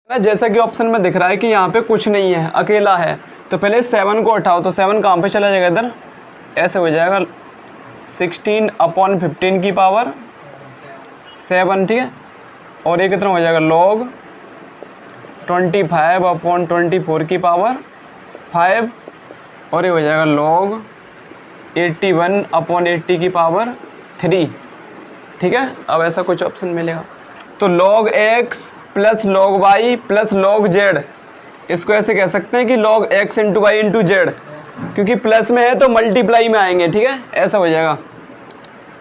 जैसा कि ऑप्शन में दिख रहा है कि यहाँ पे कुछ नहीं है, अकेला है, तो पहले 7 को उठाओ, तो 7 कहाँ पे चला जाएगा, इधर ऐसे हो जाएगा 16/15 की पावर 7, ठीक है। और ये कितना हो जाएगा log 25/24 की पावर 5, और ये हो जाएगा log 81/80 की पावर 3, ठीक है। अब ऐसा कुछ ऑप्शन मिलेगा तो log x plus log y plus log z, इसको ऐसे कह सकते हैं कि log x into y into z, क्योंकि प्लस में है तो मल्टीप्लाई में आएंगे, ठीक है। ऐसा हो जाएगा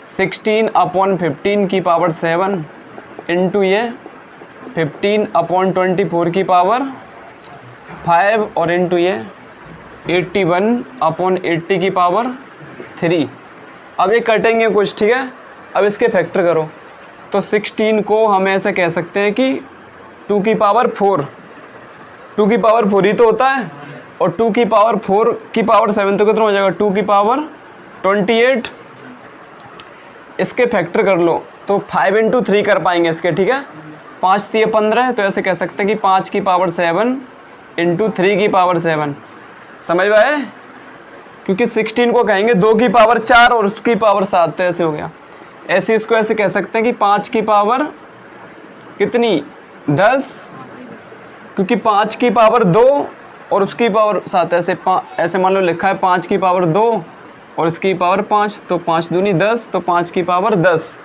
16/15 की पावर 7 इंटू ये 15/24 की पावर 5 और इंटू ये 81/80 की पावर 3। अब ये कटेंगे कुछ, ठीक है। अब इसके फैक्टर करो, तो 16 को हम ऐसे कह सकते हैं कि 2 की पावर 4, 2 की पावर 4 ही तो होता है, और 2 की पावर 4 की पावर 7 तो कितना हो जाएगा 2 की पावर 28। इसके फैक्टर कर लो तो 5 इंटू 3 कर पाएंगे इसके, ठीक है। 5 3 15, तो ऐसे कह सकते हैं कि 5 की पावर 7 इंटू 3 की पावर 7, समझ में आए, क्योंकि 16 को कहेंगे 2 की पावर 4 और उसकी पावर 7, तो ऐसे हो गया। ऐसे इसको ऐसे कह सकते हैं कि 5 की पावर कितनी 10, क्योंकि 5 की पावर 2 और उसकी पावर 7, ऐसे मान लो लिखा है 5 की पावर 2 और इसकी पावर 5, तो 5 दूनी 10, तो 5 की पावर 10,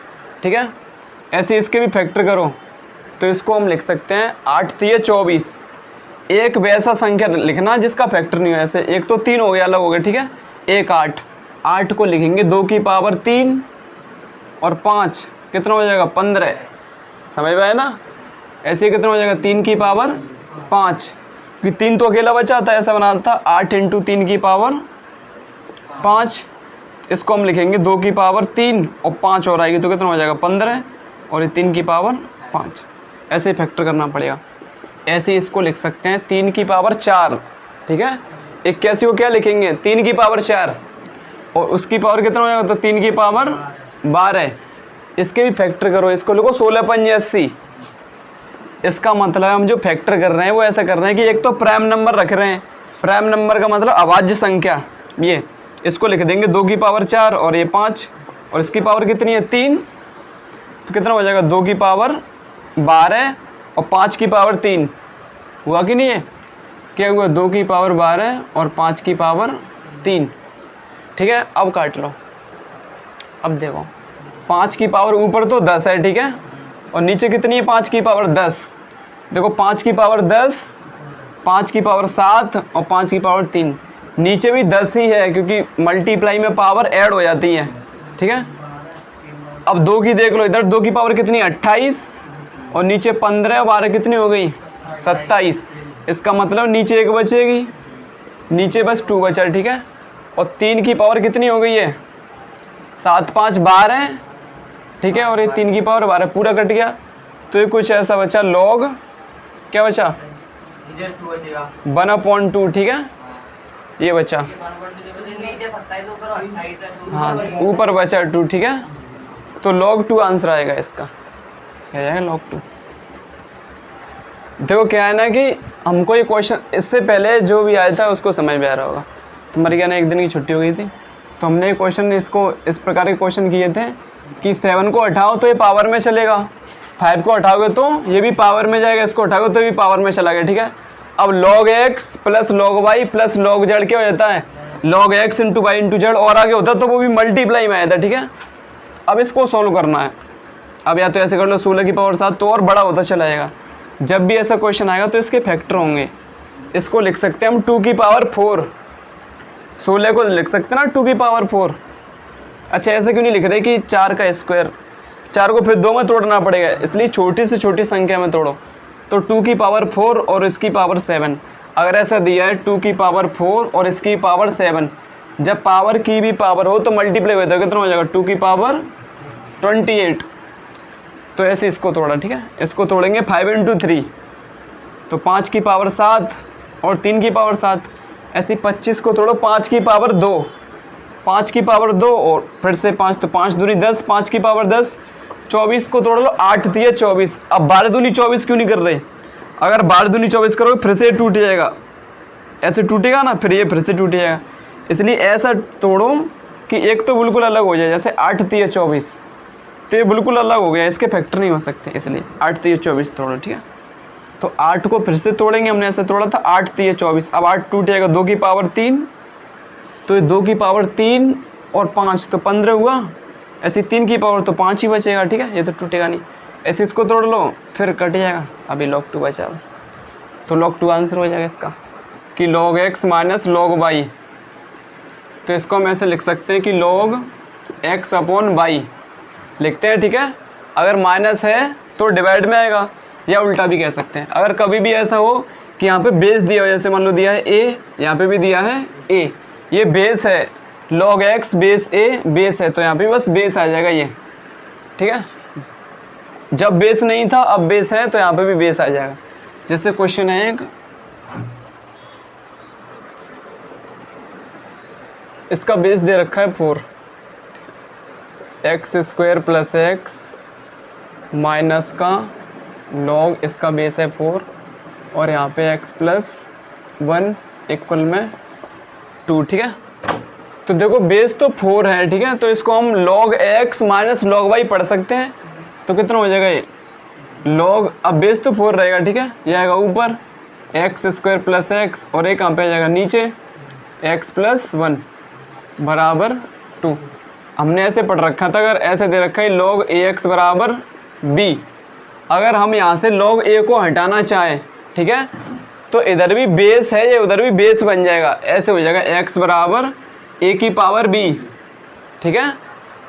ठीक है। ऐसे इसके भी फैक्टर करो, तो इसको हम लिख सकते हैं 8 3 24। एक वैसा संख्या लिखना जिसका फैक्टर नहीं हो, ऐसे एक तो 3 हो गया, अलग हो गया, ठीक है। एक 8 को लिखेंगे 2 की पावर 3 और 5 कितना हो जाएगा 15, समझ में आया ना। ऐसे कितना हो जाएगा 3 की पावर 5, क्योंकि 3 तो अकेला बचा था, ऐसा बनाना था 8 इंटू 3 की पावर 5। इसको हम लिखेंगे 2 की पावर 3 और 5 और आएगी, तो कितना हो जाएगा 15, और ये 3 की पावर 5। ऐसे ही फैक्टर करना पड़ेगा। ऐसे ही इसको लिख सकते हैं 3 की पावर 4, ठीक है। 81 को क्या लिखेंगे 3 की पावर 4, और उसकी पावर कितना हो जाएगा, तो 3 की पावर 12। इसके भी फैक्टर करो, इसको लिखो 16 5 80। इसका मतलब हम जो फैक्टर कर रहे हैं वो ऐसा कर रहे हैं कि एक तो प्राइम नंबर रख रहे हैं, प्राइम नंबर का मतलब अभाज्य संख्या, ये इसको लिख देंगे 2 की पावर 4 और ये 5, और इसकी पावर कितनी है 3, तो कितना हो जाएगा 2 की पावर 12 और 5 की पावर 3, हुआ कि नहीं है, क्या हुआ 2 की पावर 12 और 5 की पावर 3, ठीक है। अब काट लो, अब देखो 5 की पावर ऊपर तो 10 है, ठीक है, और नीचे कितनी है 5 की पावर 10, देखो 5 की पावर 10, 5 की पावर 7 और 5 की पावर 3, नीचे भी 10 ही है, क्योंकि मल्टीप्लाई में पावर ऐड हो जाती है, ठीक है। अब 2 की देख लो, इधर 2 की पावर कितनी 28 और नीचे 15 और 12 कितनी हो गई 27। इसका मतलब नीचे 1 बचेगी, नीचे बस 2 बचा, ठीक है। और 3 की पावर कितनी हो गई है 7 5 12, ठीक है, और ये 3 की पावर 12, पूरा कट गया, तो ये कुछ ऐसा बचा log क्या बचा 1/2, ठीक है, ये बचा, हाँ ऊपर बचा 2, ठीक है, तो log 2 आंसर आएगा इसका, क्या जाएगा log 2। देखो क्या है ना कि हमको ये क्वेश्चन इससे पहले जो भी आया था उसको समझ में आ रहा होगा। तुम्हारी क्या ना एक दिन की छुट्टी हो गई थी, तो हमने ये क्वेश्चन इसको इस प्रकार के क्वेश्चन किए थे कि 7 को हटाओ तो ये पावर में चलेगा, 5 को हटाओगे तो ये भी पावर में जाएगा, इसको हटाओगे तो ये भी पावर में चला गया, ठीक है। अब log x plus log y plus log z क्या हो जाता है log x into y into z, और आगे होता तो वो भी मल्टीप्लाई में आया था, ठीक है। अब इसको सोल्व करना है। अब या तो ऐसे कर लो 16 की पावर 7, तो और बड़ा होता चला जाएगा। जब भी ऐसा क्वेश्चन आएगा तो इसके फैक्टर होंगे। इसको लिख सकते हैं हम 2 की पावर 4, 16 को लिख सकते हैं ना 2 की पावर 4। अच्छा ऐसे क्यों नहीं लिख रहे कि 4 का स्क्वायर, 4 को फिर 2 में तोड़ना पड़ेगा, इसलिए छोटी से छोटी संख्या में तोड़ो, तो 2 की पावर 4 और इसकी पावर 7। अगर ऐसा दिया है 2 की पावर 4 और इसकी पावर 7, जब पावर की भी पावर हो तो मल्टीप्लाई होता है, कितना हो जाएगा 2 की पावर 28। तो ऐसे इसको तोड़ा, ठीक है। इसको तोड़ेंगे 5 इंटू 3, तो 5 की पावर 7 और 3 की पावर 7। ऐसे 25 को तोड़ो 5 की पावर 2, 5 की पावर 2 और फिर से 5, तो 5 दूनी 10, 5 की पावर 10। 24 को तोड़ लो 8 दिए 24। अब 12 दूनी 24 क्यों नहीं कर रहे, अगर 12 दूनी 24 करोगे फिर से टूट जाएगा, ऐसे टूटेगा ना, फिर ये फिर से टूट जाएगा। इसलिए ऐसा तोड़ो कि एक तो बिल्कुल अलग हो जाए, जैसे 8 3 24, तो ये बिल्कुल अलग हो गया, इसके फैक्टर नहीं हो सकते, इसलिए 8 3 24 तोड़ो, ठीक है। तो 8 को फिर से तोड़ेंगे, हमने ऐसे तोड़ा था 8 3 24, अब 8 टूट जाएगा 2 की पावर 3, तो ये 2 की पावर 3 और 5 तो 15 हुआ, ऐसे 3 की पावर तो 5 ही बचेगा, ठीक है, ये तो टूटेगा नहीं। ऐसे इसको तोड़ लो फिर कट जाएगा, अभी log 2 बचा बस, तो log 2 आंसर हो जाएगा इसका कि log x minus log y। तो इसको हम ऐसे लिख सकते हैं कि log x अपॉन y लिखते हैं, ठीक है। अगर माइनस है तो डिवाइड में आएगा, या उल्टा भी कह सकते हैं। अगर कभी भी ऐसा हो कि यहाँ पे बेस दिया हो, जैसे मान लो दिया है a, यहाँ पे भी दिया है a, ये बेस है, log x base a base है, तो यहाँ पे बस बेस आ जाएगा ये, ठीक है। जब बेस नहीं था अब बेस है, तो यहाँ पे भी बेस आ जाएगा। जैसे क्वेश्चन है एक, इसका बेस दे रखा है 4, x square plus x minus का लॉग, इसका बेस है 4, और यहाँ पे x प्लस 1 इक्वल में 2, ठीक है। तो देखो बेस तो 4 है, ठीक है, तो इसको हम log x minus log y पढ़ सकते हैं। तो कितना हो जाएगा ये log, अब बेस तो 4 रहेगा, ठीक है, ये आएगा ऊपर एक्स स्क्वायर प्लस एक्स, और एक कहाँ पे आ जाएगा नीचे x प्लस 1 बराबर 2। हमने ऐसे पढ़ रखा था, अगर ऐसे दे रखा है log ax बराबर b, अगर हम यहाँ से log a को हटाना चाहें, ठीक है, तो इधर भी बेस है, ये उधर भी बेस बन जाएगा, ऐसे हो जाएगा x बराबर a की पावर b, ठीक है।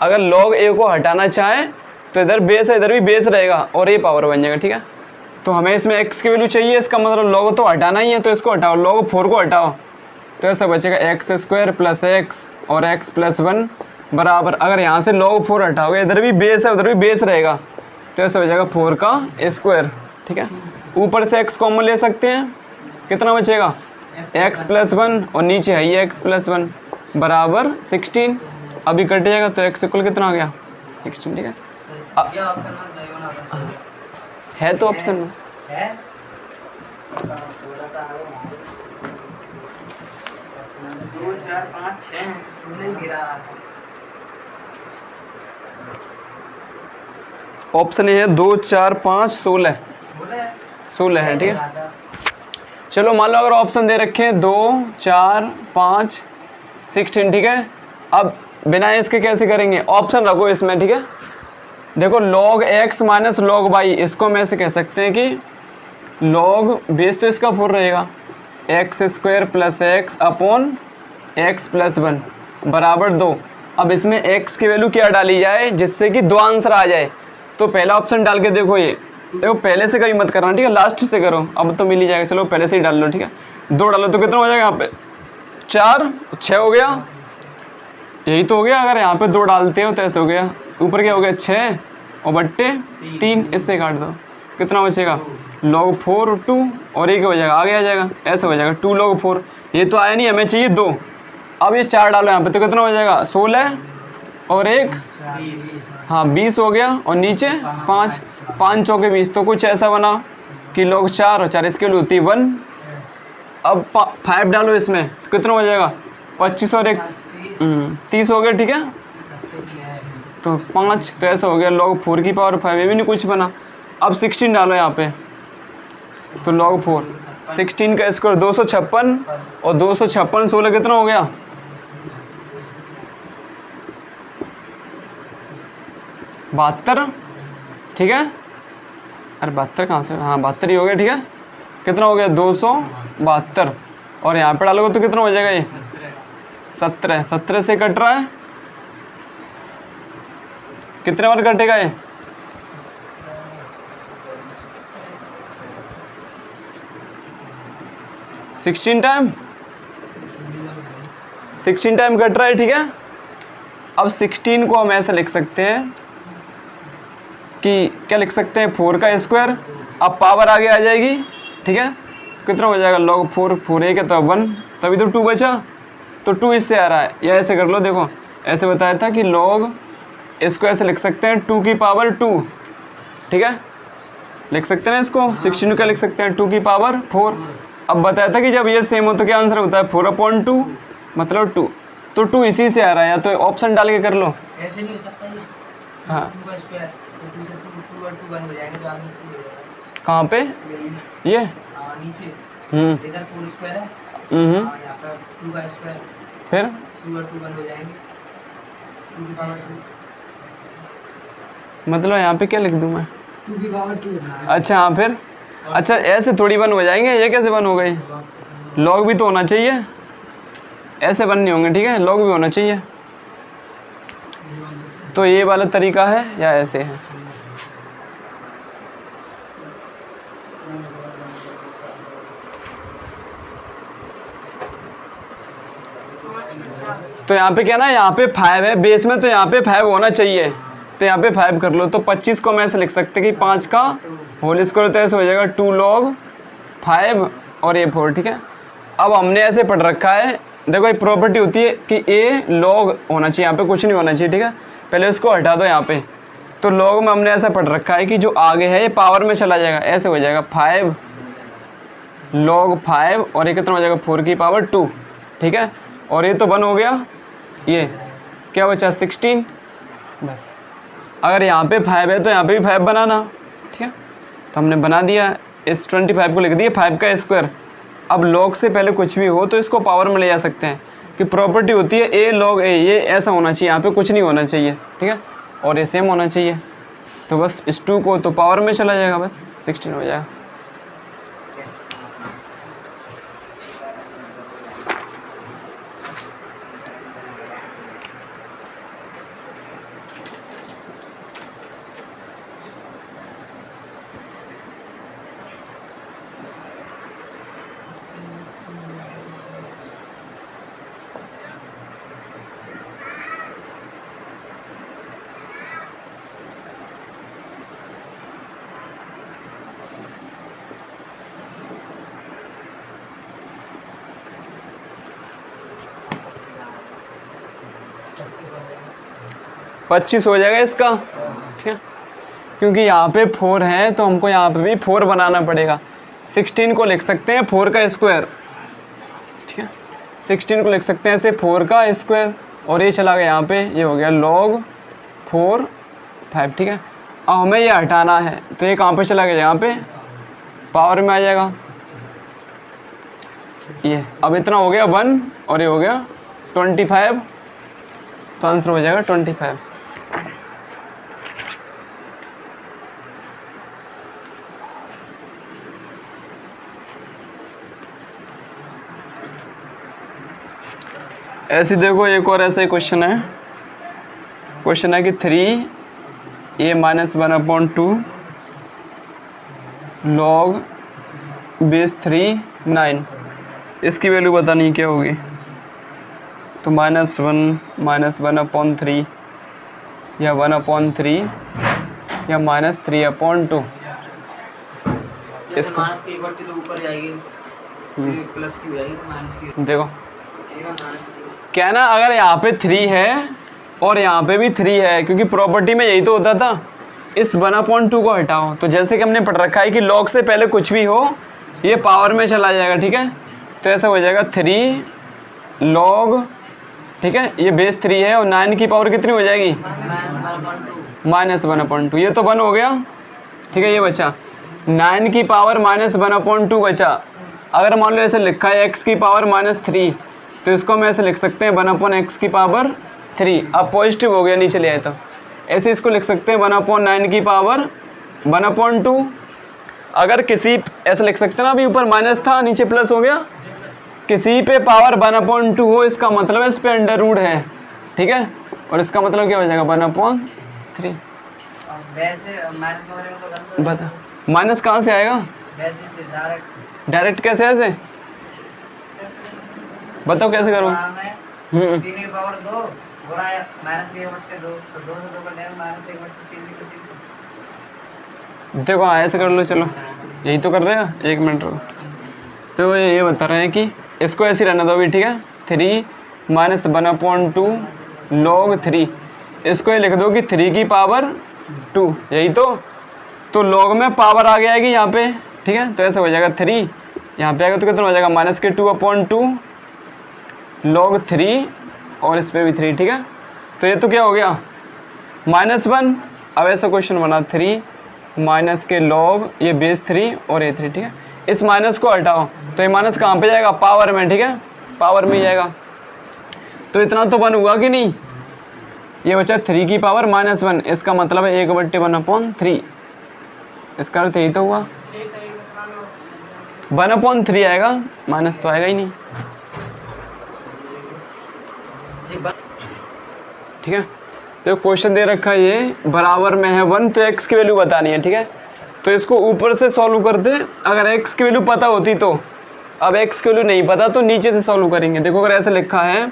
अगर log a को हटाना चाहें तो इधर बेस है, इधर भी बेस रहेगा, और ये पावर बन जाएगा, ठीक है। तो हमें इसमें x की वैल्यू चाहिए, इसका मतलब log तो हटाना ही है, तो इसको हटाओ, log 4 को हटाओ, तो ऐसा बचेगा एक्स स्क्वायर प्लस एक्स और x प्लस 1 बराबर, अगर यहाँ से log 4 हटाओगे, इधर भी बेस है उधर भी बेस रहेगा, तो ऐसा हो जाएगा 4 का स्क्वायर, ठीक है। ऊपर से x कॉमन ले सकते हैं, कितना बचेगा x प्लस 1, और नीचे है ये x प्लस 1 बराबर 16, अभी कट जाएगा, तो x इक्वल कितना आ गया 16, ठीक है। है तो ऑप्शन में ऑप्शन है 2 4 5 16 है, ठीक है। चलो मान लो अगर ऑप्शन दे रखे हैं 2 4 5 16, ठीक है। अब बिना इसके कैसे करेंगे, ऑप्शन रखो इसमें, ठीक है। देखो log x minus log y, इसको हम ऐसे कह सकते हैं कि log बेस तो इसका 4 रहेगा, x square plus x upon x plus 1 बराबर 2। अब इसमें x की वैल्यू क्या डाली जाए जिससे कि 2 आंसर आ जाए, तो पहला ऑप्शन डाल के देखो, ये देखो पहले से कभी मत करना, ठीक है, लास्ट से करो, अब तो मिल ही जाएगा। चलो पहले से ही डाल लो, ठीक है, 2 डालो तो कितना हो जाएगा, यहाँ पे 4 6 हो गया, यही तो हो गया। अगर यहाँ पे 2 डालते हो तो ऐसे हो गया, ऊपर क्या हो गया 6 और बट्टे 3, इससे काट दो, कितना बचेगा log 4 2, और ये क्या हो जाएगा, आगे आ जाएगा, ऐसे हो जाएगा 2 log 4, ये तो आया नहीं, हमें चाहिए 2। अब ये 4 डालो यहाँ पे, तो कितना हो जाएगा 16 और 1, हाँ 20 हो गया, और नीचे 5 5 चौके 20, तो कुछ ऐसा बना कि log 4 और 4 इसके लिए होती है 1। अब 5 डालो इसमें, तो कितना हो जाएगा 25 और 1 30 हो गया, ठीक है, तो 5, तो ऐसा हो गया log 4 की पावर 5, ये भी नहीं कुछ बना। अब 16 डालो यहाँ पे, तो log 4 16 का स्क्वायर 256, और 256 16 कितना हो गया 72, ठीक है। अरे 72 कहाँ से, हाँ 72 ही हो गया, ठीक है। कितना हो गया 272, और यहाँ पे डालोगे तो कितना हो जाएगा ये 17, 17 से कट रहा है, कितने बार कटेगा ये 16 टाइम, 16 टाइम कट रहा है, ठीक है। अब 16 को हम ऐसे लिख सकते हैं कि क्या लिख सकते हैं 4 का स्क्वायर, अब पावर आगे आ जाएगी, ठीक है, कितना हो जाएगा log 4 4 1 है तो 1, तभी तो 2 बचा, तो 2 इससे आ रहा है, या ऐसे कर लो, देखो ऐसे बताया था कि log इसको ऐसे लिख सकते हैं 2 की पावर 2, ठीक है, लिख सकते हैं ना इसको, 16 का लिख सकते हैं 2 की पावर 4। अब बताया था कि जब ये सेम हो तो क्या आंसर होता है 4/2 मतलब 2, तो 2 इसी से आ रहा है, या तो ऑप्शन डाल के कर लो। ऐसे नहीं हो सकता ये। हाँ 2 का स्क्वायर तो 2 से 2 और 2 बन हो जाएंगे तो आगे 2 हो जाएगा। कहाँ पे ये हाँ नीचे इधर 4 स्क्वायर है। हाँ यहाँ पर 2 का स्क्वायर फिर 2 और 2 बन हो जाएंगे 2 की पावर 2। मतलब यहाँ पे क्या लिख दूँ मैं 2 की पावर 2 अच्छा हाँ फिर अच्छा ऐसे थोड़ी बन हो जाएंगे, ये कैसे बन हो गई, लॉग भी तो होना चाहिए, ऐसे बन नहीं होंगे ठीक है, लॉग भी होना चाहिए। तो ये वाला तरीका है या ऐसे है। तो यहाँ पे क्या ना, यहाँ पे 5 है बेस में, तो यहाँ पे 5 होना चाहिए, तो यहाँ पे 5 कर लो। तो 25 को हम ऐसे लिख सकते कि 5 का होल स्क्वायर, तो ऐसे हो जाएगा 2 log 5 और ये 4 ठीक है। अब हमने ऐसे पढ़ रखा है, देखो एक प्रॉपर्टी होती है कि a log होना चाहिए, यहाँ पे कुछ नहीं होना चाहिए ठीक है। पहले उसको हटा दो यहाँ पे, तो log में हमने ऐसा पढ़ रखा है कि जो आगे है ये पावर में चला जाएगा, ऐसे हो जाएगा 5 log 5 और ये कितना हो जाएगा 4 की पावर 2 ठीक है। और ये तो 1 हो गया, ये क्या बचा 16 बस। अगर यहाँ पे 5 है तो यहाँ पे भी 5 बनाना ठीक है, तो हमने बना दिया, इस 25 को लिख दिया 5 का स्क्वायर। अब log से पहले कुछ भी हो तो इसको पावर में ले जा सकते हैं, कि प्रॉपर्टी होती है a log a, ये ऐसा होना चाहिए, यहाँ पे कुछ नहीं होना चाहिए ठीक है, और ये सेम होना चाहिए। तो बस इस 2 को तो पावर में चला जाएगा, बस 16 हो जाएगा। पच्चीस हो जाएगा इसका ठीक है, क्योंकि यहाँ पे 4 है तो हमको यहाँ पे भी 4 बनाना पड़ेगा। 16 को लिख सकते हैं 4 का स्क्वायर ठीक है, 16 को लिख सकते हैं ऐसे 4 का स्क्वायर, और ये चला गया यहाँ पे, ये हो गया log 4 5 ठीक है। अब हमें ये हटाना है, तो ये कहाँ पे चला गया, यहाँ पे पावर में आ जाएगा ये। अब इतना हो गया 1 और ये हो गया 25, तो आंसर हो जाएगा 25। ऐसे देखो एक और ऐसा ही क्वेश्चन है, क्वेश्चन है कि 3a - 1/2 log बेस 3 9, इसकी वैल्यू बतानी क्या होगी। तो -1 -1/3 या 1/3 या -3/2, इसको माइनस की इक्वलिटी तो ऊपर जाएगी, प्लस की हो जाएगी तो माइनस की। देखो क्या ना, अगर यहाँ पे 3 है और यहाँ पे भी 3 है, क्योंकि प्रॉपर्टी में यही तो होता था, इस 1/2 को हटाओ, तो जैसे कि हमने पढ़ रखा है कि log से पहले कुछ भी हो ये पावर में चला जाएगा ठीक है। तो ऐसा हो जाएगा 3 log ठीक है, ये बेस 3 है और 9 की पावर कितनी हो जाएगी -1/2, ये तो 1 हो गया ठीक है, ये बचा 9 की पावर -1/2 बचा। अगर मान लो ऐसे लिखा है x की पावर -3, तो इसको हम ऐसे लिख सकते हैं 1/x की पावर 3। अब पॉजिटिव हो गया नीचे ले आए, तो ऐसे इसको लिख सकते हैं 1/9 की पावर 1/2। अगर किसी ऐसे लिख सकते हैं ना, अभी ऊपर माइनस था नीचे प्लस हो गया, किसी पे पावर 1/2 हो इसका मतलब है इस पे अंडर रूट है ठीक है, और इसका मतलब क्या हो जाएगा 1/3। बता माइनस कहाँ से आएगा, डायरेक्ट कैसे, ऐसे बताओ कैसे करो। देखो हाँ ऐसे कर लो, चलो यही तो कर रहे हैं, 1 मिनट रुको। तो ये बता रहे हैं कि इसको ऐसे रहने दो अभी ठीक है, 3 - 1/2 log 3, इसको ये लिख दो कि 3 की पावर 2, यही तो तो लॉग में पावर आ जाएगी यहाँ पे, ठीक है। तो ऐसे हो जाएगा 3, यहाँ पे आएगा तो कितना हो जाएगा -2/2 log 3 और इस पर भी 3, ठीक है। तो ये तो क्या हो गया -1। अब ऐसा क्वेश्चन बना 3 माइनस के log ये बेस 3 और ये 3, ठीक है। इस माइनस को हटाओ तो ये माइनस कहाँ पे जाएगा, पावर में, ठीक है, पावर में जाएगा। तो इतना तो 1 हुआ कि नहीं, ये बचा 3 की पावर -1, इसका मतलब है 1/1/3, इसका अर्थ यही तो हुआ 1/3 आएगा, माइनस तो आएगा ही नहीं, ठीक है। तो क्वेश्चन दे रखा है ये बराबर में है 1, तो x की वैल्यू बतानी है, ठीक है। तो इसको ऊपर से सॉल्व करते, अगर x की वैल्यू पता होती तो, अब x की वैल्यू नहीं पता तो नीचे से सॉल्व करेंगे। देखो अगर ऐसे लिखा है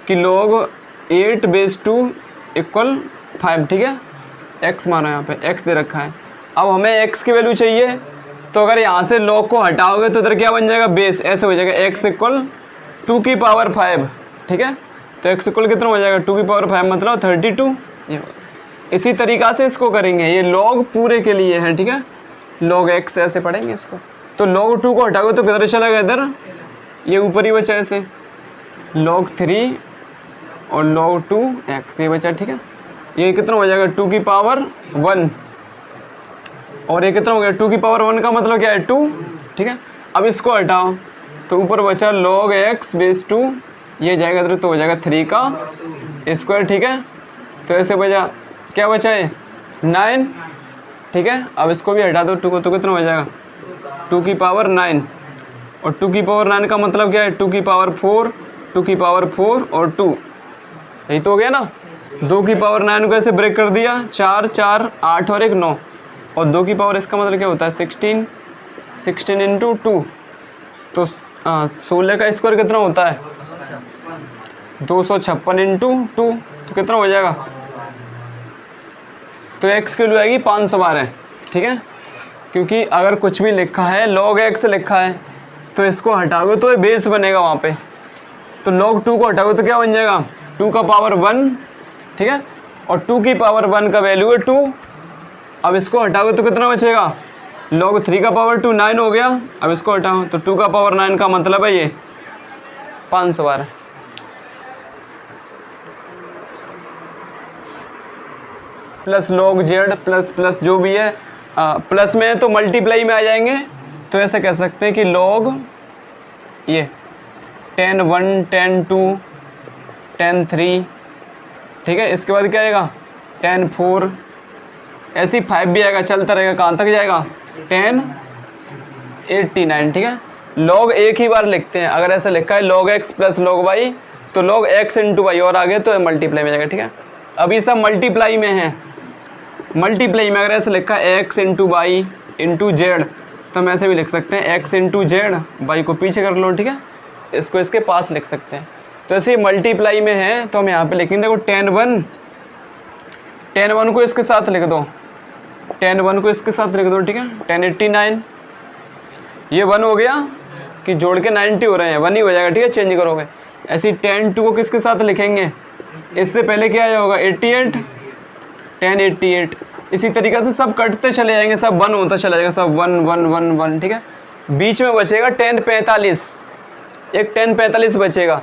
कि log 8/2 = 5, ठीक है, x मानो यहाँ पे x दे रखा है। अब हमें x की वैल्यू चाहिए, तो अगर यहाँ से log को हटाओगे तो इधर क्या बन जाएगा, बेस, ऐसे हो जाएगा x = 2⁵, ठीक है। तो x इक्वल कितना हो जाएगा 2⁵, मतलब 32। ये इसी तरीक़ा से इसको करेंगे, ये log पूरे के लिए है, ठीक है, log x ऐसे पढ़ेंगे इसको। तो log 2 को हटाओगे तो किधर चला गया, इधर, ये ऊपर ही बचा ऐसे, log 3 और log 2x ये बचा, ठीक है। ये कितना हो जाएगा 2⁵1 और ये कितना हो गया 2⁵1 का मतलब क्या है 2, ठीक है। अब इसको हटाओ तो ऊपर बचा log x/2, ये जाएगा इधर तो हो जाएगा 3 का स्क्वायर, ठीक है। तो ऐसे बचा, क्या बचा है 9, ठीक है। अब इसको भी हटा दो 2 को, तो कितना हो जाएगा 2⁵9 और 2⁵9 का मतलब क्या है 2⁵4, 2⁵4 और 2, यही तो हो गया ना। 2⁵9 को ऐसे ब्रेक कर दिया, 4 4 8 और 1 9, और 2 की पावर इसका मतलब क्या होता है 16 × 2, तो 16 का स्क्वायर कितना होता है 256 × 2, तो कितना हो जाएगा, तो x की वैल्यू आएगी 512, ठीक है। क्योंकि अगर कुछ भी लिखा है log x लिखा है तो इसको हटाओगे तो ये बेस बनेगा वहाँ पे, तो log 2 को हटाओगे तो क्या बन जाएगा 2⁵1, ठीक है, और 2⁵1 का वैल्यू है 2। अब इसको हटाओगे तो कितना बचेगा log 3⁵2 9 हो गया। अब इसको हटाओ तो 2⁵9 का मतलब है ये 512, plus log z plus plus जो भी है, प्लस में है तो मल्टीप्लाई में आ जाएंगे। तो ऐसे कह सकते हैं कि log ये 10⁻1 10⁻2 10⁻3, ठीक है। इसके बाद क्या आएगा 10⁻4, ऐसे ही 5 भी आएगा, चलता रहेगा, कहाँ तक जाएगा 1089, ठीक है। log एक ही बार लिखते हैं, अगर ऐसा लिखा है log x plus log y तो log x × y और आगे तो मल्टीप्लाई में जाएगा, ठीक है। अभी सब मल्टीप्लाई में है, मल्टीप्लाई में अगर ऐसे लिखा है x × y × z तो हम ऐसे भी लिख सकते हैं x × z, y को पीछे कर लो, ठीक है, इसको इसके पास लिख सकते हैं। तो ऐसे मल्टीप्लाई में है तो हम यहाँ पे लिखेंगे, देखो 10⁻1 को इसके साथ लिख दो, 10⁻1 को इसके साथ लिख दो, ठीक है, 1089, ये 1 हो गया कि जोड़ के 90 हो रहे हैं, 1 ही हो जाएगा, ठीक है, चेंज करोगे। ऐसे 10⁻2 को किसके साथ लिखेंगे, इससे पहले क्या आया होगा 88, 1088, इसी तरीक़े से सब कटते चले जाएंगे, सब 1 होता चला जाएगा, सब 1 1 1 1, ठीक है। बीच में बचेगा 1045, एक 1045 बचेगा,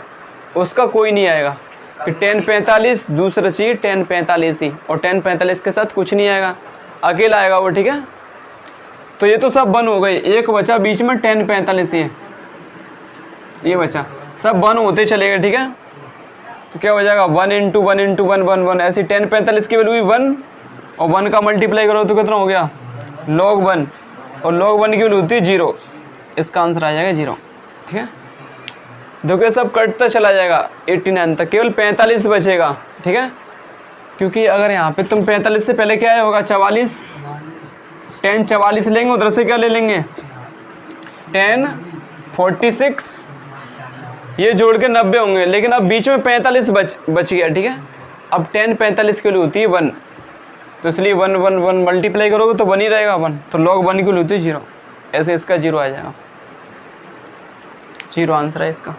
उसका कोई नहीं आएगा कि 1045 दूसरा चाहिए 1045 ही, और 1045 के साथ कुछ नहीं आएगा, अकेला आएगा वो, ठीक है। तो ये तो सब 1 हो गए, एक बचा बीच में 1045 ये बचा, सब 1 होते चले गए, ठीक है। तो क्या हो जाएगा 1 × 1 × 1 1 1, ऐसी 1045 की वैल्यू हुई 1, और 1 का मल्टीप्लाई करो तो कितना हो गया log 1, और log 1 की वैल्यू होती है 0, इसका आंसर आ जाएगा 0, ठीक है। देखो सब कटता चला जाएगा 89 तक, केवल 45 बचेगा, ठीक है। क्योंकि अगर यहाँ पे तुम 45 से पहले क्या होगा 44, 1044 लेंगे, उधर से क्या ले लेंगे 1046, ये जोड़ के 90 होंगे, लेकिन अब बीच में 45 बच गया, ठीक है। अब 1045 की वैल्यू होती है 1, तो इसलिए 1 1 1 मल्टीप्लाई करोगे तो 1 ही रहेगा 1, तो log 1 की वैल्यू होती है 0, ऐसे इसका 0 आ जाएगा, 0 आंसर है इसका।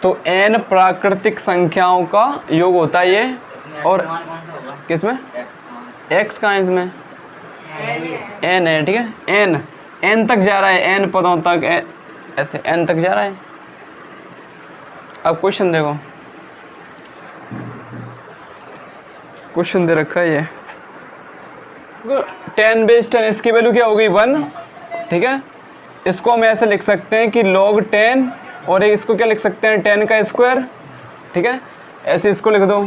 तो n प्राकृतिक संख्याओं का योग होता है ये। और मान कौन सा होगा? किसमें? x x कहाँ है इसमें? n है, ठीक है। n तक जा रहा है, n पदों तक, ऐसे n तक जा रहा है। अब क्वेश्चन देखो, क्वेश्चन दे रखा है ये 10 बेस 10, इसकी वैल्यू क्या हो गई 1, ठीक है। इसको हम ऐसे लिख सकते हैं कि log 10, और इसको क्या लिख सकते हैं 10 का स्क्वायर, ठीक है। ऐसे इसको लिख दो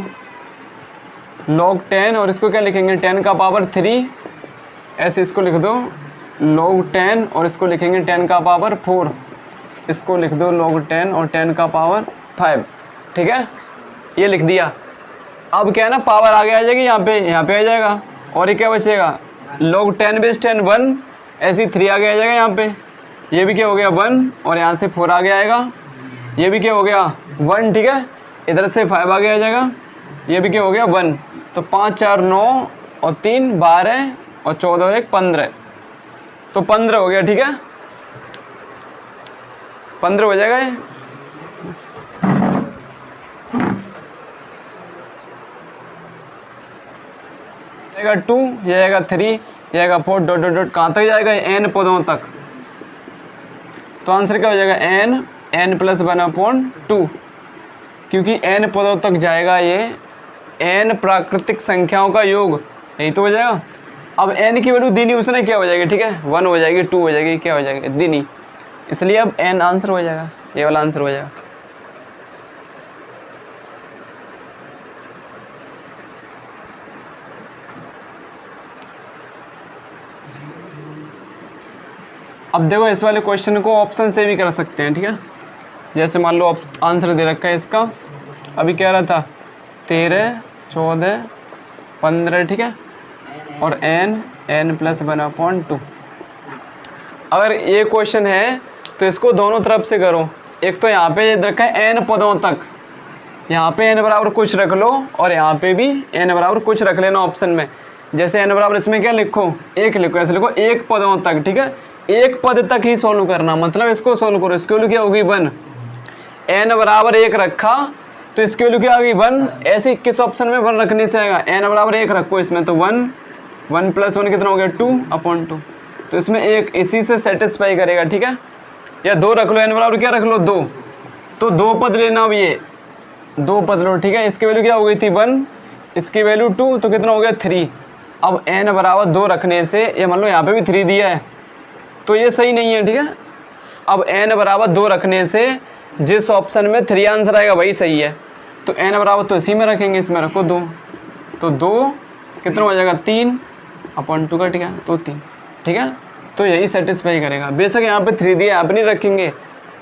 log 10, और इसको क्या लिखेंगे 10 का पावर 3, ऐसे इसको लिख दो log 10, और इसको लिखेंगे 10 का पावर 4, इसको लिख दो log 10 और 10 का पावर 5, ठीक है। ये लिख दिया। अब क्या है ना, पावर आगे आ जाएगी, यहाँ पे आ जाएगा, और ये क्या बचेगा log 10 बेस 10 1, ऐसी 3 आगे आ जाएगा यहाँ पे, ये भी क्या हो गया 1, और यहाँ से 4 आगे आएगा, ये भी क्या हो गया 1, ठीक है। इधर से 5 आगे आ जाएगा, ये भी क्या हो गया 1। तो 5 4 9 और 3 12 और 14 और 1 15, तो 15 हो गया, ठीक है। 15 हो जाएगा ये। जाएगा 2, ये जाएगा 3, ये जाएगा 4, डॉट डॉट डॉट, कहाँ तक जाएगा n पदों तक। तो आंसर क्या हो जाएगा n प्लस 1/2, क्योंकि n पदों तक जाएगा ये n प्राकृतिक संख्याओं का योग, यही तो हो जाएगा। अब n की वैल्यू दी नहीं उसने, क्या हो जाएगी, ठीक है 1 हो जाएगी, 2 हो जाएगी, क्या हो जाएगी दी नहीं, इसलिए अब n आंसर हो जाएगा, ये वाला आंसर हो जाएगा। अब देखो इस वाले क्वेश्चन को ऑप्शन से भी कर सकते हैं, ठीक है। जैसे मान लो आंसर दे रखा है इसका, अभी कह रहा था 13 14 15, ठीक है, और n प्लस 1/2। अगर ये क्वेश्चन है तो इसको दोनों तरफ से करो। एक तो यहाँ पे दे रखा है n पदों तक, यहाँ पे n बराबर कुछ रख लो, और यहाँ पे भी n बराबर कुछ रख लेना ऑप्शन में। जैसे n बराबर इसमें क्या लिखो 1 लिखो, ऐसे लिखो 1 पदों तक, ठीक है। 1 पद तक ही सोल्व करना, मतलब इसको सोल्व करो। इसकी वैल्यू क्या होगी 1, n बराबर 1 रखा तो इसकी वैल्यू क्या आ गई 1। ऐसे किस ऑप्शन में 1 रखने से आएगा, n बराबर 1 रखो इसमें, तो 1 प्लस 1 कितना हो गया 2/2, तो इसमें 1 इसी से सेटिस्फाई करेगा, ठीक है। या 2 रख लो, n बराबर क्या रख लो 2, तो 2 पद लेना, अब ये 2 पद लो, ठीक है। इसकी वैल्यू क्या हो गई थी 1, इसकी वैल्यू 2, तो कितना हो गया 3। अब n बराबर 2 रखने से, ये मान लो यहाँ पे भी 3 दिया है, तो ये सही नहीं है, ठीक है। अब n बराबर 2 रखने से जिस ऑप्शन में 3 आंसर आएगा वही सही है, तो n बराबर तो इसी में रखेंगे, इसमें रखो 2, तो 2 कितना हो जाएगा 3/2 का, ठीक है, तो 3, ठीक है। तो यही सेटिस्फाई करेगा। बेशक यहाँ पे 3 दिया, यहाँ पे नहीं रखेंगे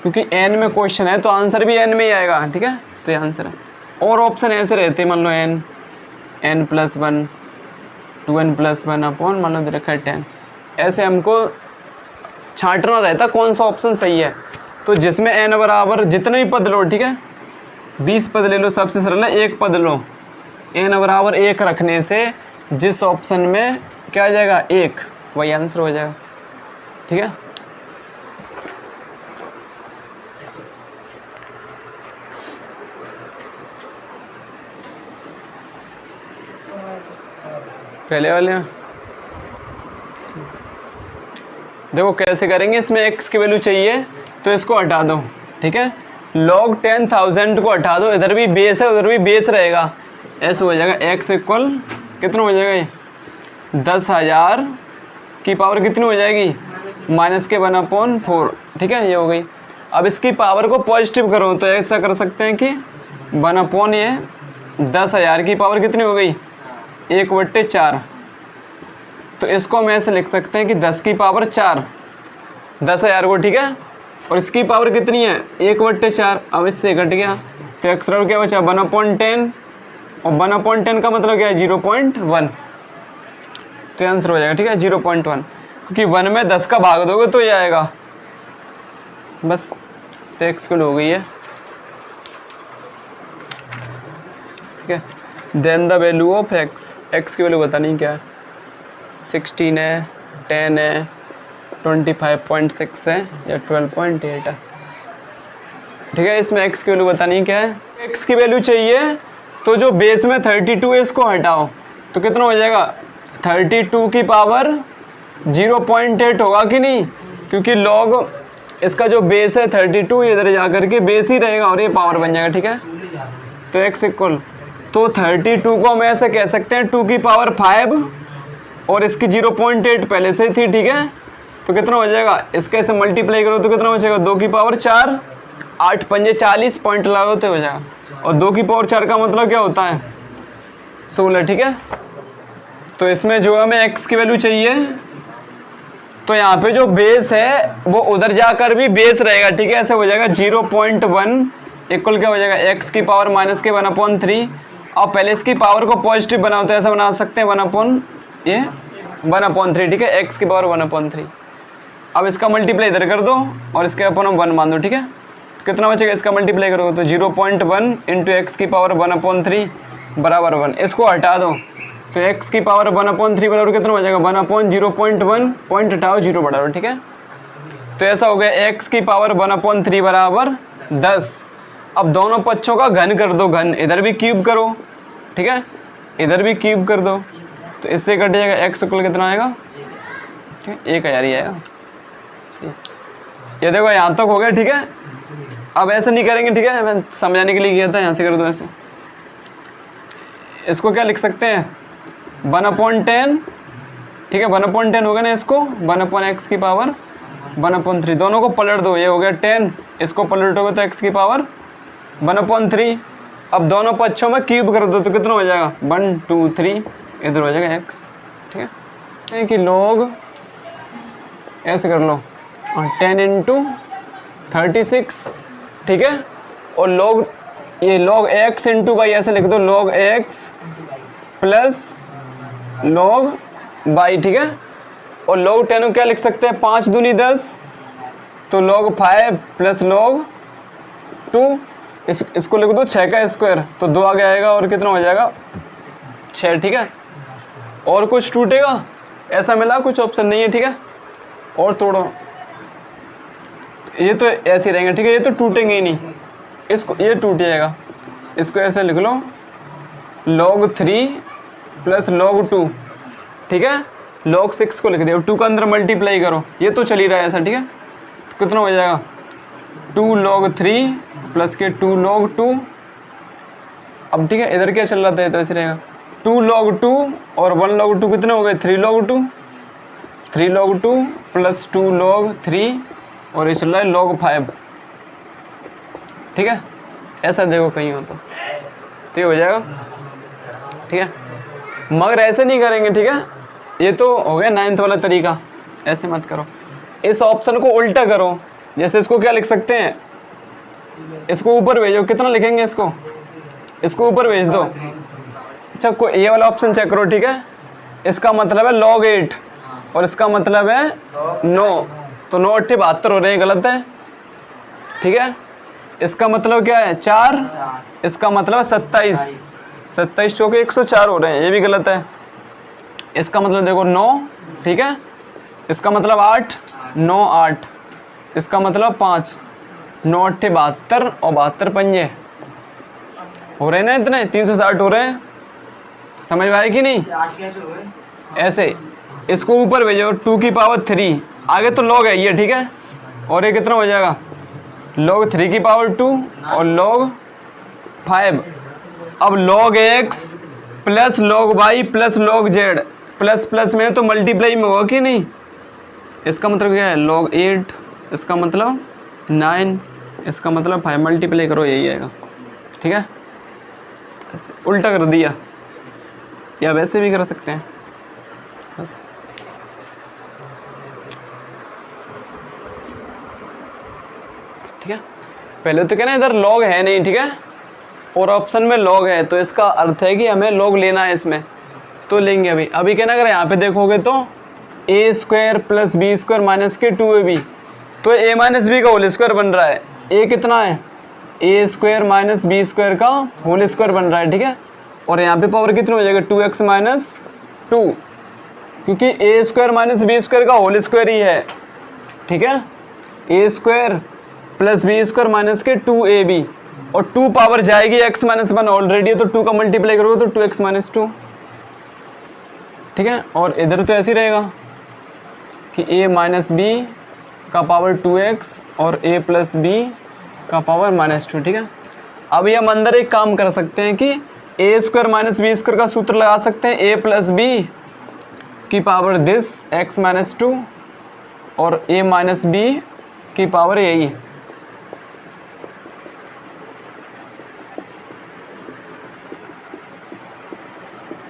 क्योंकि n में क्वेश्चन है, तो आंसर भी n में ही आएगा, ठीक है, तो ये आंसर है। और ऑप्शन ऐसे रहते, मान लो n प्लस 1 2n प्लस 1 मान लो दे रखा है 10, ऐसे हमको छांटना रहता कौन सा ऑप्शन सही है। तो जिसमें n बराबर जितने भी पद लो, ठीक है, 20 पद ले लो, सबसे सरल है 1 पद लो, n बराबर 1 रखने से जिस ऑप्शन में क्या आ जाएगा 1, वही आंसर हो जाएगा, ठीक है। पहले वाले देखो कैसे करेंगे। इसमें x की वैल्यू चाहिए तो इसको हटा दो, ठीक है। log 10,000 को हटा दो, इधर भी बेस है उधर भी बेस रहेगा, ऐसे हो जाएगा x इक्वल कितना हो जाएगा ये 10,000 की पावर कितनी हो जाएगी माइनस के 1/4, ठीक है, ये हो गई। अब इसकी पावर को पॉजिटिव करो तो ऐसा कर सकते हैं कि 1/, ये 10,000 की पावर कितनी हो गई 1/4, तो इसको हम ऐसे लिख सकते हैं कि 10 की पावर 4 10,000 को, ठीक है, और इसकी पावर कितनी है 1/4। अब इससे घट गया तो एक्स बराबर क्या बचा 1/10, और 1/10 का मतलब क्या है 0.1, तो आंसर हो जाएगा, ठीक है 0.1, क्योंकि 1 में 10 का भाग दोगे तो ये आएगा बस, तो एक्स किलो हो गई है, ठीक है। Then the value of x, x की वैल्यू बतानी क्या है, 16 है, 10 है, 25.6 है या 12.8 है। ठीक है, इसमें x की वैल्यू बतानी है क्या है, x की वैल्यू चाहिए। तो जो बेस में 32 है इसको हटाओ, तो कितना हो जाएगा 32 की पावर 0.8 होगा कि नहीं, क्योंकि log इसका जो बेस है 32 इधर जा करके बेस ही रहेगा और ये पावर बन जाएगा। ठीक है, तो x इक्वल, तो 32 को हम ऐसे कह सकते हैं 2 की पावर 5 और इसकी 0.8 पहले से ही थी। ठीक है, तो कितना हो जाएगा, इसके ऐसे मल्टीप्लाई करो तो कितना हो जाएगा 2 की पावर 4, 8 पंजे 40 पॉइंट लगाओ तो हो जाएगा। और 2 की पावर 4 का मतलब क्या होता है 16। ठीक है, तो इसमें जो हमें x की वैल्यू चाहिए, तो यहाँ पे जो बेस है वो उधर जाकर भी बेस रहेगा। ठीक है, ऐसे हो जाएगा 0.1 इक्वल क्या हो जाएगा x की पावर माइनस के 1/3। और पहले इसकी पावर को पॉजिटिव बनाओ तो ऐसा बना सकते हैं 1/3। ठीक है, x की पावर 1/3। अब इसका मल्टीप्लाई इधर कर दो और इसके अपन हम 1 मान दो। ठीक है, तो कितना बचेगा, इसका मल्टीप्लाई करोगे तो 0.1 इंटू एक्स की पावर 1/3 बराबर 1। इसको हटा दो तो x की पावर 1/3 बराबर कितना हो जाएगा 1/0.1, पॉइंट हटाओ 0 बढ़ाओ। ठीक है, तो ऐसा हो गया x की पावर 1/3 बराबर 10। अब दोनों पक्षों का घन कर दो, घन इधर भी क्यूब करो। ठीक है, इधर भी क्यूब कर दो, तो इससे कट जाएगा x इक्वल कितना आएगा, ठीक है 1000 ही आएगा। ये देखो यहाँ तक हो गया। ठीक है, अब ऐसे नहीं करेंगे। ठीक है, मैं समझाने के लिए किया था, यहाँ से कर दो ऐसे। इसको क्या लिख सकते हैं 1/10। ठीक है, 1/10 हो गया ना, इसको 1/x की पावर 1/3। दोनों को पलट दो, ये हो गया 10, इसको पलटोगे तो x की पावर 1/3। अब दोनों पक्षों में क्यूब कर दो तो कितना हो जाएगा 1 2 3, इधर हो जाएगा x। ठीक है, कि लोग ऐसे कर लो 10 इंटू 36। ठीक है, और लोग ये log x इंटू बाई ऐसे लिख दो, log x plus log by. ठीक है, और log 10 को क्या लिख सकते हैं 5 दूनी 10, तो log 5 प्लस log 2, इसको लिख दो 6 का स्क्वायर, तो 2 आगे आएगा और कितना हो जाएगा 6। ठीक है, और कुछ टूटेगा ऐसा मिला, कुछ ऑप्शन नहीं है। ठीक है, और तोड़ो, ये तो ऐसे ही रहेंगे। ठीक है, ये तो टूटेंगे ही नहीं, इसको ये टूट जाएगा। इसको ऐसे लिख लो log 3 प्लस log 2। ठीक है, log 6 को लिख दिया, 2 का अंदर मल्टीप्लाई करो, ये तो चल ही रहा है ऐसा। ठीक है, तो कितना हो जाएगा 2 log 3 प्लस के 2 log 2। अब ठीक है, इधर क्या चल रहा था, तो ऐसे रहेगा 2 log 2 और 1 log 2 कितने हो गए 3 log 2, 3 log 2 प्लस 2 log 3 और ये चल रहा है log 5। ठीक है, ऐसा देखो कहीं हो तो ये हो जाएगा। ठीक है, मगर ऐसे नहीं करेंगे। ठीक है, ये तो हो गया 9th वाला तरीका, ऐसे मत करो। इस ऑप्शन को उल्टा करो, जैसे इसको क्या लिख सकते हैं, इसको ऊपर भेजो, कितना लिखेंगे इसको ऊपर भेज दो। अच्छा, कोई ये वाला ऑप्शन चेक करो। ठीक है, इसका मतलब है log 8 और इसका मतलब है 9, तो 9 8 72 हो रहे हैं, गलत है। ठीक है, इसका मतलब क्या है 4, इसका मतलब है 27, 27 चौके 104 हो रहे हैं, ये भी गलत है। इसका मतलब देखो 9। ठीक है, इसका मतलब 8, 9 8, इसका मतलब 5, 9 8 72 और 72 पंजे हो रहे हैं ना, इतने 360 हो रहे हैं। समझ में आए कि नहीं, ऐसे इसको ऊपर भेजो 2 की पावर 3, आगे तो log है ये। ठीक है, और ये कितना हो जाएगा log 3 की पावर 2 और log 5। अब log x plus log y plus log z, plus plus में तो मल्टीप्लाई में होगा कि नहीं। इसका मतलब क्या है log 8, इसका मतलब 9, इसका मतलब 5, मल्टीप्लाई करो यही आएगा। ठीक है, उल्टा कर दिया, या वैसे भी कर सकते हैं बस। ठीक है, पहले तो कहना इधर log है नहीं। ठीक है, और ऑप्शन में log है, तो इसका अर्थ है कि हमें log लेना है इसमें, तो लेंगे। अभी कहना अगर यहाँ पे देखोगे तो a² प्लस b² माइनस के 2ab, तो a माइनस बी का होल स्क्वायर बन रहा है। a कितना है a² माइनस b² का होल स्क्वायर बन रहा है। ठीक है, और यहाँ पे पावर कितनी हो जाएगा 2x माइनस 2, क्योंकि a² माइनस b² का होल स्क्वायर ही है। ठीक है, a² plus B square minus के 2ab, और 2 पावर जाएगी x माइनस 1 ऑलरेडी है, तो 2 का मल्टीप्लाई करोगे तो 2x माइनस 2, ठीक है। और इधर तो ऐसे ही रहेगा कि a माइनस बी का पावर 2x और a प्लस बी का पावर माइनस 2, ठीक है। अभी हम अंदर एक काम कर सकते हैं कि a square minus b square का सूत्र लगा सकते हैं, a प्लस बी की पावर दिस x माइनस 2 और a माइनस बी की पावर यही।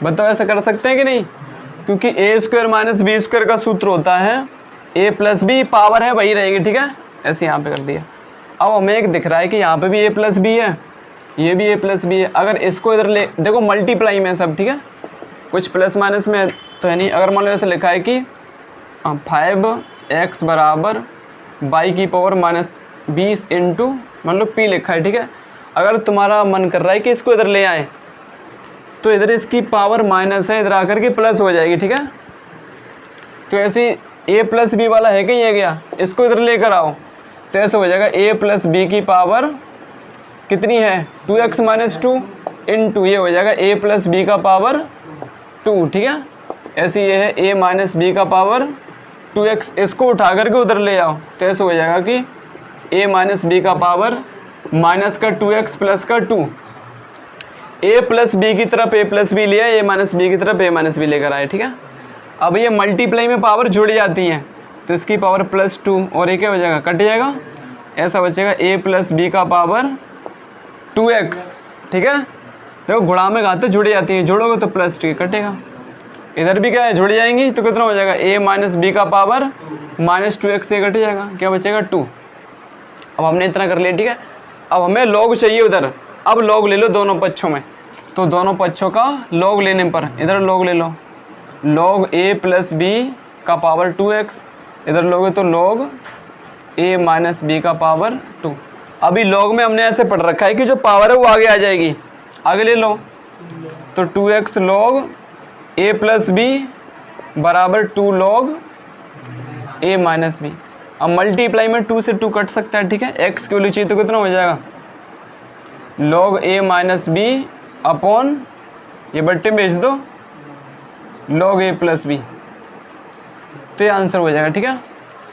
बताओ ऐसा कर सकते हैं कि नहीं, क्योंकि a square minus b square का सूत्र होता है a प्लस बी, पावर है वही रहेगी, ठीक है। ऐसे यहाँ पे कर दिया। अब हमें एक दिख रहा है कि यहाँ पे भी a प्लस बी है, ये भी a प्लस बी है। अगर इसको इधर ले देखो, मल्टीप्लाई में सब, ठीक है, कुछ प्लस माइनस में तो है नहीं। अगर मान लो ऐसे लिखा है कि 5x बराबर बाई की पावर माइनस 20 इंटू मान लो p लिखा है, ठीक है। अगर तुम्हारा मन कर रहा है कि इसको इधर ले आए तो इधर इसकी पावर माइनस है, इधर आकर के प्लस हो जाएगी, ठीक है। तो ऐसे a प्लस बी वाला है कि ये गया, इसको इधर लेकर आओ तो ऐसे हो जाएगा a प्लस बी की पावर कितनी है 2x माइनस 2 इंटू ये हो जाएगा a प्लस बी का पावर 2, ठीक है। ऐसे ये है a माइनस बी का पावर 2x, इसको उठा करके उधर ले आओ तो ऐसे हो जाएगा कि a माइनस बी का पावर माइनस का 2x प्लस का 2, a प्लस बी की तरफ a प्लस बी लिया, a माइनस बी की तरफ a माइनस बी लेकर आए, ठीक है। अब ये मल्टीप्लाई में पावर जुड़ जाती हैं तो इसकी पावर प्लस 2 और ये क्या हो जाएगा, कट जाएगा, ऐसा बचेगा a प्लस बी का पावर 2x, ठीक है। देखो गुणा में घाते जुड़ जाती हैं, जोड़ोगे तो प्लस 2 कटेगा, इधर भी क्या है जुड़ जाएंगी तो कितना हो जाएगा a माइनस बी का पावर माइनस 2x से कट जाएगा, क्या बचेगा 2। अब हमने इतना कर लिया, ठीक है। अब हमें लॉग चाहिए उधर, अब लॉग ले लो दोनों पक्षों में, तो दोनों पक्षों का लॉग लेने पर इधर लॉग ले लो, लॉग a प्लस बी का पावर 2x, इधर लोगे तो लॉग a माइनस बी का पावर 2। अभी लॉग में हमने ऐसे पढ़ रखा है कि जो पावर है वो आगे आ जाएगी, आगे ले लो तो 2x log a plus B बराबर 2 लॉग a माइनस बी। अब मल्टीप्लाई में 2 से 2 कट सकता है, ठीक है। x की वैल्यू चाहिए तो कितना हो जाएगा log a minus b upon ये बट्टे में भेज दो लॉग a प्लस बी, तो ये आंसर हो जाएगा, ठीक है।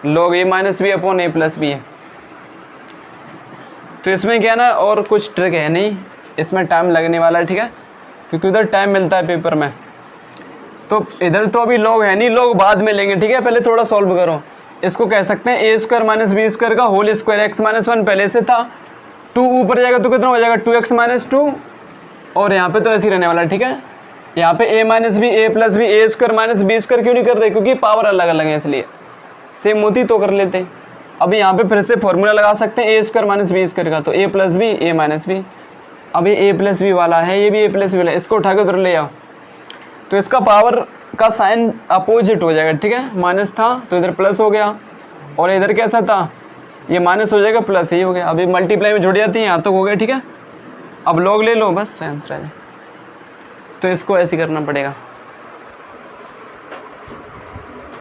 Log a minus b upon a plus b है। तो इसमें क्या ना और कुछ ट्रिक है नहीं, इसमें टाइम लगने वाला है, ठीक है, क्योंकि उधर टाइम मिलता है पेपर में। तो इधर तो अभी लॉग है नहीं, लॉग बाद में लेंगे, ठीक है। पहले थोड़ा सॉल्व करो, इसको कह सकते हैं a square minus b square का होल स्क्वायर, x माइनस 1 पहले से था, 2 ऊपर जाएगा तो कितना हो जाएगा 2x माइनस 2, और यहाँ पे तो ऐसे ही रहने वाला है, ठीक है। यहाँ पे a minus b a plus b a square minus b square क्यों नहीं कर रहे, क्योंकि पावर अलग अलग है, इसलिए सेम होती तो कर लेते। अभी यहाँ पे फिर से फॉर्मूला लगा सकते हैं a square minus b square का, तो a plus b a minus b. अब ये a प्लस बी वाला है, ये भी a प्लस बी वाला है, इसको उठा के उधर ले आओ तो इसका पावर का साइन अपोजिट हो जाएगा, ठीक है। माइनस था तो इधर प्लस हो गया, और इधर कैसा था ये माइनस हो जाएगा प्लस ही हो गया। अभी मल्टीप्लाई में जुड़ जाती हैं, यहाँ तक हो गया, ठीक है। अब लॉग ले लो, बस आंसर आ जाए। तो इसको ऐसे करना पड़ेगा।